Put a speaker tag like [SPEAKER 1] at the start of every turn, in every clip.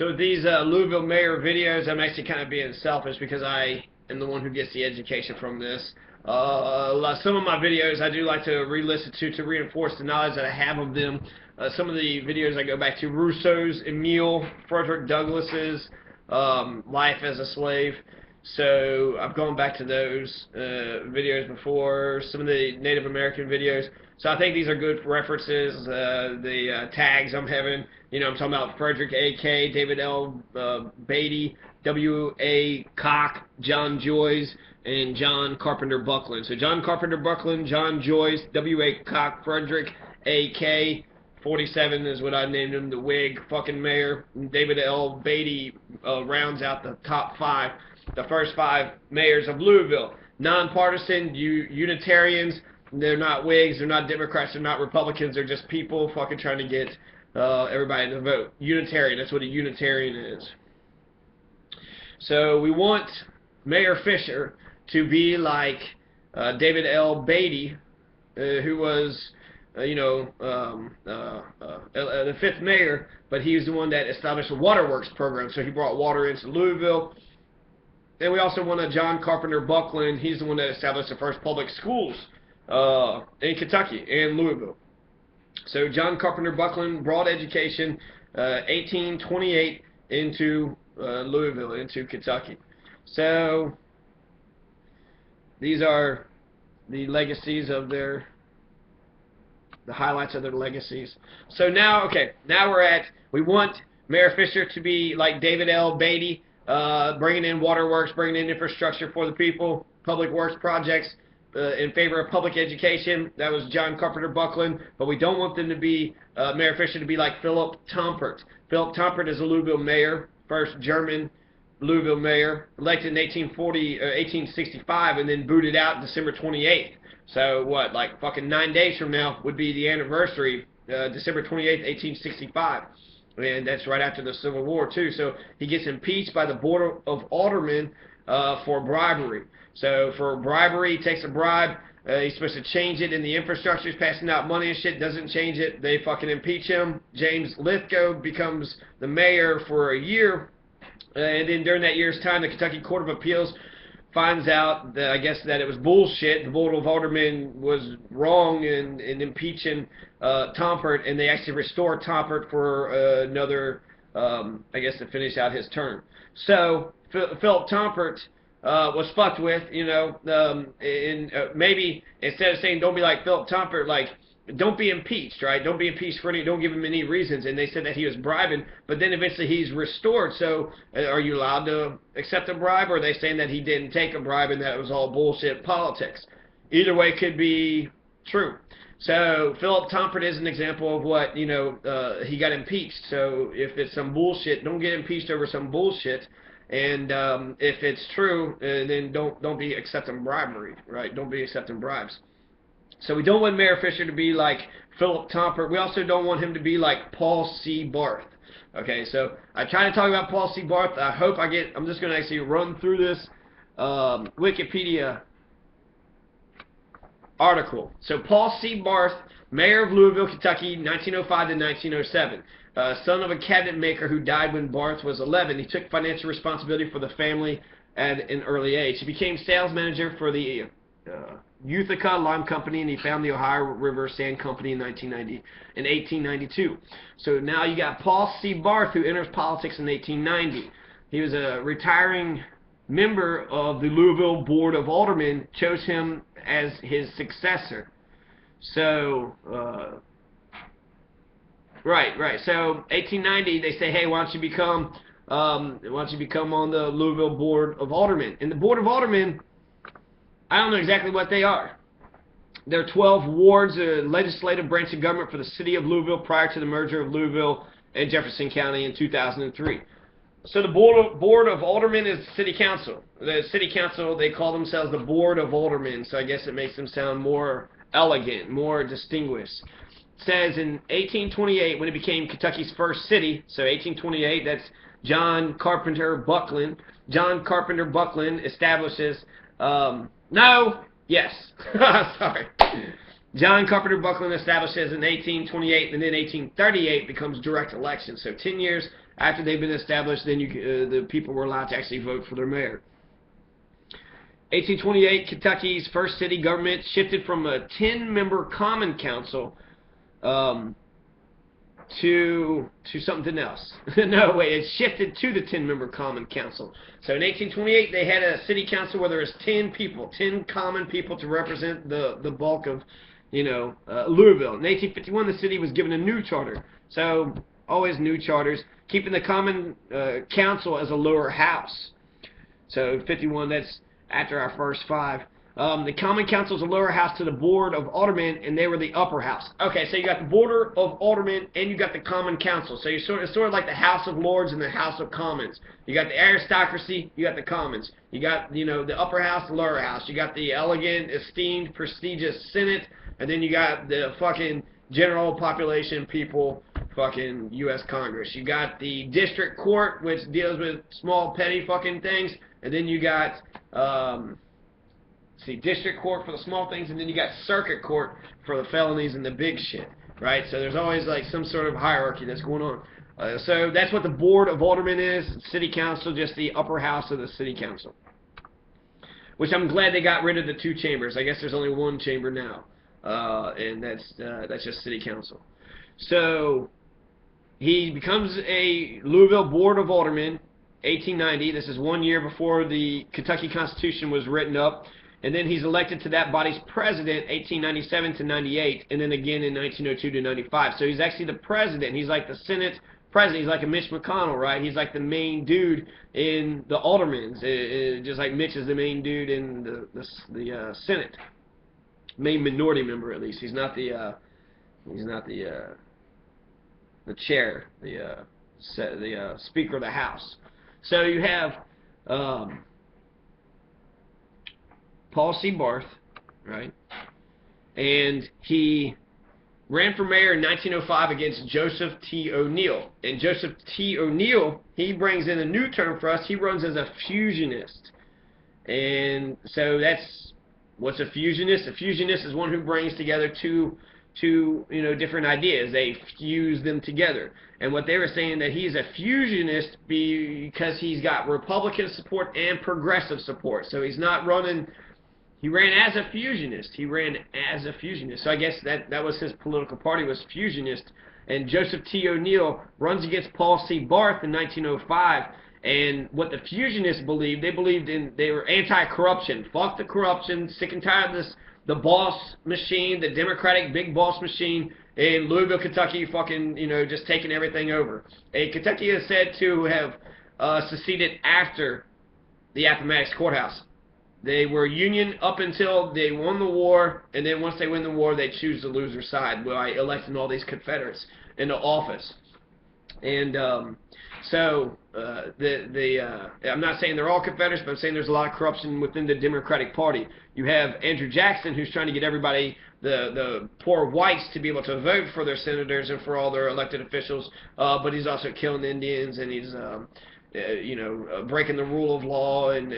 [SPEAKER 1] So with these Louisville Mayor videos, I'm actually kind of being selfish because I am the one who gets the education from this. Some of my videos I do like to re-listen to reinforce the knowledge that I have of them. Some of the videos I go back to Rousseau's, Emile, Frederick Douglass's Life as a Slave. So I've gone back to those videos before, some of the Native American videos. So I think these are good references. The tags I'm having, I'm talking about Frederick A.K., David L. Beatty, W.A. Koch, John Joyce, and John Carpenter Buckland. So John Carpenter Buckland, John Joyce, W.A. Koch, Frederick A.K., 47 is what I named him, the Whig fucking mayor. David L. Beatty rounds out the top 5. The first 5 mayors of Louisville. Nonpartisan, Unitarians. They're not Whigs, they're not Democrats, they're not Republicans. They're just people fucking trying to get everybody to vote. Unitarian, that's what a Unitarian is. So we want Mayor Fisher to be like David L. Beatty, who was, the 5th mayor, but he was the one that established a waterworks program. So he brought water into Louisville. And we also want a John Carpenter Buckland. He's the one that established the first public schools in Kentucky and Louisville. So John Carpenter Buckland brought education 1828 into Louisville, into Kentucky. So these are the legacies of the highlights of their legacies. So now, we want Mayor Fisher to be like David L. Beatty, bringing in waterworks, bringing in infrastructure for the people, public works projects in favor of public education. That was John Carpenter Buckland. But we don't want them to be, Mayor Fisher to be like Philip Tompert. Philip Tompert is a Louisville mayor, first German Louisville mayor, elected in 1865 and then booted out December 28th. So what, like fucking 9 days from now would be the anniversary, December 28th, 1865. And that's right after the Civil War, too. So he gets impeached by the Board of Aldermen for bribery. So for bribery, he takes a bribe. He's supposed to change it in the infrastructure. He's passing out money and shit, doesn't change it. They fucking impeach him. James Lithgow becomes the mayor for a year. And then during that year's time, the Kentucky Court of Appeals finds out that, I guess, that it was bullshit. The Board of Aldermen was wrong in impeaching Tompert, and they actually restored Tompert for another, I guess, to finish out his term. So Philip Tompert was fucked with, maybe instead of saying don't be like Philip Tompert, like don't be impeached, right? Don't be impeached for any, don't give him any reasons. And they said that he was bribing, but then eventually he's restored. So are you allowed to accept a bribe, or are they saying that he didn't take a bribe and that it was all bullshit politics? Either way could be true. So Philip Tompert is an example of what, he got impeached. So if it's some bullshit, don't get impeached over some bullshit. And if it's true, then don't be accepting bribery, right? Don't be accepting bribes. So we don't want Mayor Fisher to be like Philip Tompert. We also don't want him to be like Paul C. Barth. Okay, so I try to talk about Paul C. Barth. I hope I'm just going to actually run through this Wikipedia article. So Paul C. Barth, mayor of Louisville, Kentucky, 1905 to 1907. Son of a cabinet maker who died when Barth was 11. He took financial responsibility for the family at an early age. He became sales manager for the Utica Lime Company, and he founded the Ohio River Sand Company in 1892. So now you got Paul C. Barth, who enters politics in 1890. He was a retiring member of the Louisville Board of Aldermen, chose him as his successor. So, right. So 1890, they say, hey, why don't you become on the Louisville Board of Aldermen? And the Board of Aldermen, I don't know exactly what they are. There are 12 wards, a legislative branch of government for the city of Louisville prior to the merger of Louisville and Jefferson County in 2003. So the Board of Aldermen is the city council. The city council, they call themselves the Board of Aldermen, so I guess it makes them sound more elegant, more distinguished. It says in 1828, when it became Kentucky's first city, so 1828, that's John Carpenter Buckland. John Carpenter Buckland establishes... Sorry. John Carpenter Buckland establishes in 1828, and then 1838 becomes direct election. So 10 years after they've been established, then the people were allowed to actually vote for their mayor. 1828, Kentucky's first city government shifted from a 10-member common council to something else. No, wait, it shifted to the 10-member common council. So in 1828, they had a city council where there was 10 people, 10 common people to represent the bulk of, Louisville. In 1851, the city was given a new charter. So always new charters, keeping the common council as a lower house. So 51, that's after our first 5. The Common Council is a lower house to the Board of Aldermen, and they were the upper house. Okay, so you got the Board of Aldermen, and you got the Common Council. So it's sort of like the House of Lords and the House of Commons. You got the aristocracy, you got the Commons. You got, the upper house, the lower house. You got the elegant, esteemed, prestigious Senate, and then you got the fucking general population people, fucking U.S. Congress. You got the District Court, which deals with small, petty fucking things, and then you got, District Court for the small things, and then you got Circuit Court for the felonies and the big shit, right? So there's always like some sort of hierarchy that's going on. So that's what the Board of Aldermen is. City Council, just the upper house of the City Council. Which I'm glad they got rid of the 2 chambers. I guess there's only 1 chamber now, and that's just City Council. So he becomes a Louisville Board of Aldermen, 1890. This is 1 year before the Kentucky Constitution was written up. And then he's elected to that body's president, 1897 to 98, and then again in 1902 to 95. So he's actually the president. He's like the Senate president. He's like a Mitch McConnell, right? He's like the main dude in the aldermans, just like Mitch is the main dude in the Senate, main minority member at least. He's not the chair, the Speaker of the House. So you have Paul C. Barth, right? And he ran for mayor in 1905 against Joseph T. O'Neill. And Joseph T. O'Neill, he brings in a new term for us. He runs as a fusionist. And so that's, what's a fusionist? A fusionist is one who brings together two different ideas. They fuse them together. And what they were saying, that he's a fusionist because he's got Republican support and progressive support. So he's not running... He ran as a fusionist. So I guess that was his political party, was fusionist. And Joseph T. O'Neill runs against Paul C. Barth in 1905. And what the fusionists believed, they were anti-corruption. Fuck the corruption. Sick and tired of this, the boss machine, the Democratic big boss machine in Louisville, Kentucky, fucking, just taking everything over. And Kentucky is said to have seceded after the Appomattox Courthouse. They were Union up until they won the war, and then once they win the war, they choose the loser side by electing all these Confederates into office. And I'm not saying they're all Confederates, but I'm saying there's a lot of corruption within the Democratic Party. You have Andrew Jackson, who's trying to get everybody, the poor whites, to be able to vote for their senators and for all their elected officials, but he's also killing Indians, and he's breaking the rule of law and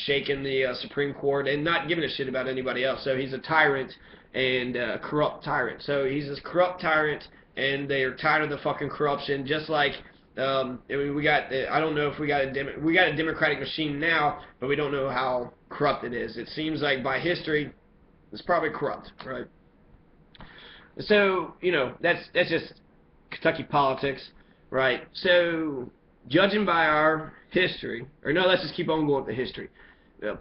[SPEAKER 1] shaking the Supreme Court and not giving a shit about anybody else. So he's a tyrant and a corrupt tyrant. So he's this corrupt tyrant, and they are tired of the fucking corruption. Just like we got, I don't know if we got a democratic machine now, but we don't know how corrupt it is. It seems like by history, it's probably corrupt, right? So that's just Kentucky politics, right? So, judging by our history, or no, let's just keep on going with the history.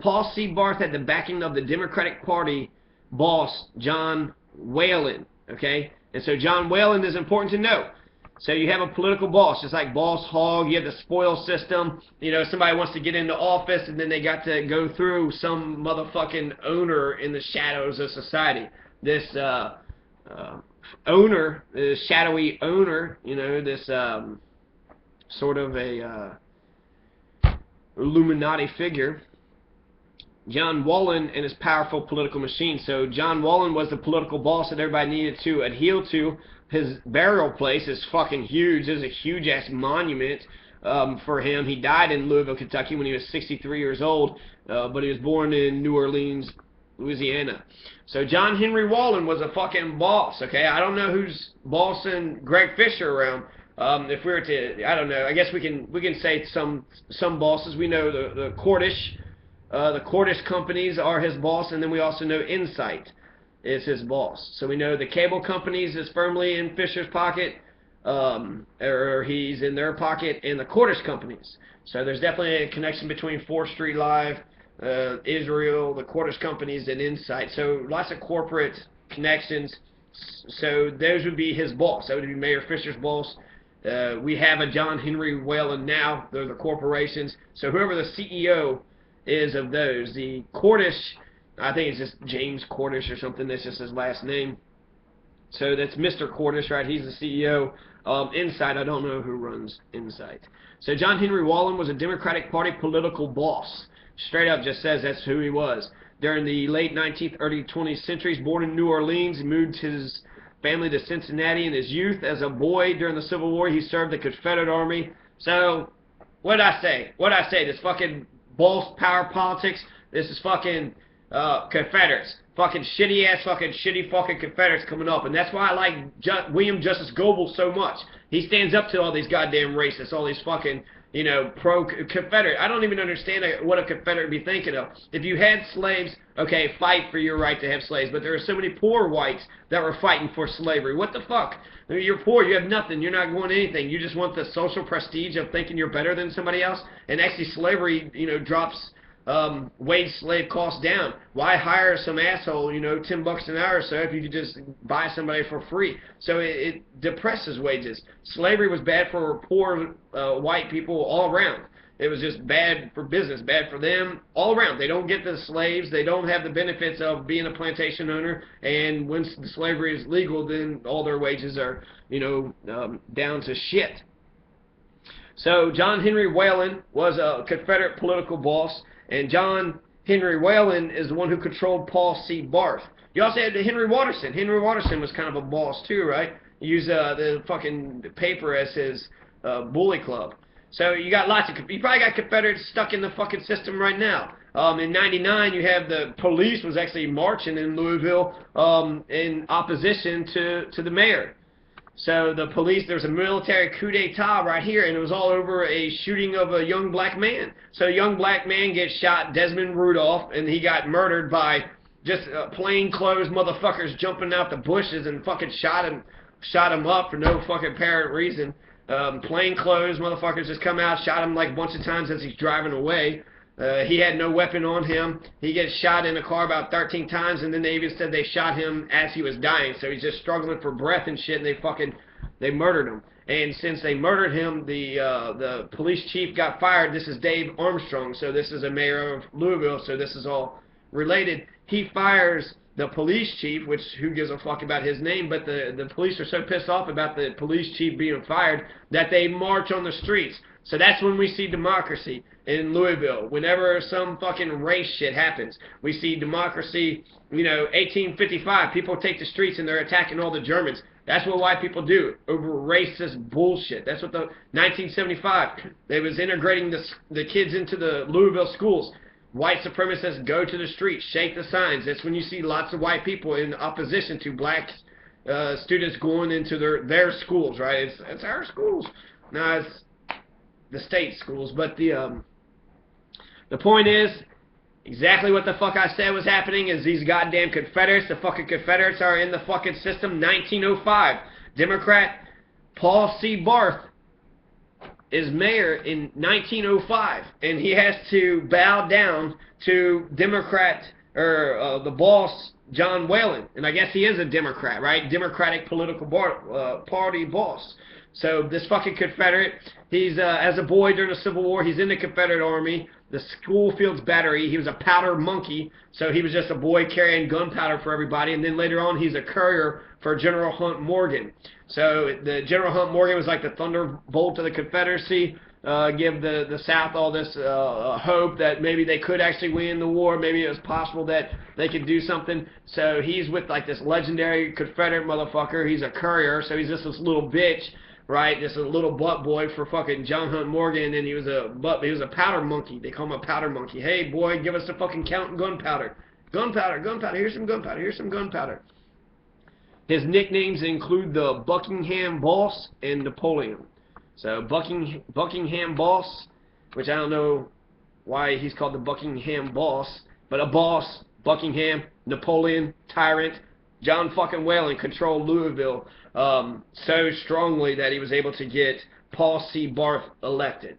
[SPEAKER 1] Paul C. Barth had the backing of the Democratic Party boss, John Whalen, okay? And so John Whalen is important to know. So you have a political boss, just like Boss Hogg, you have the spoil system. Somebody wants to get into office, and then they got to go through some motherfucking owner in the shadows of society. This owner, this shadowy owner, this sort of a Illuminati figure, John Whalen and his powerful political machine. So John Whalen was the political boss that everybody needed to adhere to. His burial place is fucking huge. There's a huge-ass monument for him. He died in Louisville, Kentucky when he was 63 years old, but he was born in New Orleans, Louisiana. So John Henry Wallen was a fucking boss, okay? I don't know who's bossing Greg Fisher around. If we were to, I don't know. I guess we can say some bosses. We know the Cordish companies are his boss, and then we also know Insight is his boss. So we know the cable companies is firmly in Fisher's pocket, or he's in their pocket, and the Cordish companies. So there's definitely a connection between 4th Street Live, Israel, the Cordish companies, and Insight. So lots of corporate connections. So those would be his boss. That would be Mayor Fisher's boss. We have a John Henry Whalen now. Those are corporations. So whoever the CEO is of those, the Cordish, I think it's just James Cordish or something. That's just his last name. So that's Mr. Cordish, right? He's the CEO. Insight, I don't know who runs Insight. So John Henry Wallen was a Democratic Party political boss. Straight up just says that's who he was. During the late 19th, early 20th centuries, born in New Orleans, he moved his family to Cincinnati in his youth. As a boy during the Civil War, he served the Confederate Army. So, what'd I say? This fucking boss power politics, this is fucking Confederates. Fucking shitty fucking Confederates coming up. And that's why I like William Justice Goebel so much. He stands up to all these goddamn racists, all these fucking, you know, pro-Confederate. I don't even understand what a Confederate would be thinking of. If you had slaves, okay, fight for your right to have slaves. But there are so many poor whites that were fighting for slavery. What the fuck? I mean, you're poor, you have nothing, you're not going anything. You just want the social prestige of thinking you're better than somebody else. And actually slavery, you know, drops wage slave costs down. Why hire some asshole, you know, $10 an hour or so if you could just buy somebody for free? So it depresses wages. Slavery was bad for poor white people all around. It was just bad for business, bad for them all around. They don't get the slaves. They don't have the benefits of being a plantation owner. And once the slavery is legal, then all their wages are, you know, down to shit. So John Henry Whalen was a Confederate political boss. And John Henry Whalen is the one who controlled Paul C. Barth. You also had Henry Watterson. Henry Watterson was kind of a boss too, right? He used the fucking paper as his bully club. So you got you probably got Confederates stuck in the fucking system right now. In '99, you have the police was actually marching in Louisville in opposition to the mayor. So the police, there's a military coup d'etat right here, and it was all over a shooting of a young black man. So a young black man gets shot, Desmond Rudolph, and he got murdered by just plainclothes motherfuckers jumping out the bushes and fucking shot him up for no fucking apparent reason. Plainclothes motherfuckers just come out, shot him like a bunch of times as he's driving away. He had no weapon on him. He gets shot in the car about 13 times, and then they even said they shot him as he was dying. So he's just struggling for breath and shit, and they murdered him. And since they murdered him, the police chief got fired. This is Dave Armstrong, so this is a mayor of Louisville, so this is all related. He fires the police chief, which who gives a fuck about his name, but the police are so pissed off about the police chief being fired that they march on the streets. So that's when we see democracy in Louisville. Whenever some fucking race shit happens, we see democracy. You know, 1855, people take the streets and they're attacking all the Germans. That's what white people do over racist bullshit. That's what 1975, they was integrating the kids into the Louisville schools. White supremacists go to the streets, shake the signs. That's when you see lots of white people in opposition to black students going into their schools, right? It's our schools. No, it's the state schools. But the point is, exactly what the fuck I said was happening is these goddamn Confederates, the fucking Confederates are in the fucking system. 1905, Democrat Paul C. Barth is mayor in 1905, and he has to bow down to Democrat, or the boss, John Whalen. And I guess he is a Democrat, right? Democratic political party boss. So this fucking Confederate, he's, as a boy during the Civil War, he's in the Confederate Army, the Schoolfields Battery. He was a powder monkey, so he was just a boy carrying gunpowder for everybody. And then later on, he's a courier for General Hunt Morgan. So the General Hunt Morgan was like the thunderbolt of the Confederacy, give the South all this hope that maybe they could actually win the war. Maybe it was possible that they could do something. So he's with like this legendary Confederate motherfucker. He's a courier, so he's just this little bitch, right? Just a little butt boy for fucking John Hunt Morgan, and he was a powder monkey. They call him a powder monkey. Hey boy, give us the fucking gunpowder. Gunpowder, gunpowder, here's some gunpowder, here's some gunpowder. His nicknames include the Buckingham Boss and Napoleon. So Buckingham Boss, which I don't know why he's called the Buckingham Boss, but a boss, Buckingham, Napoleon, tyrant, John fucking Whalen controlled Louisville so strongly that he was able to get Paul C. Barth elected.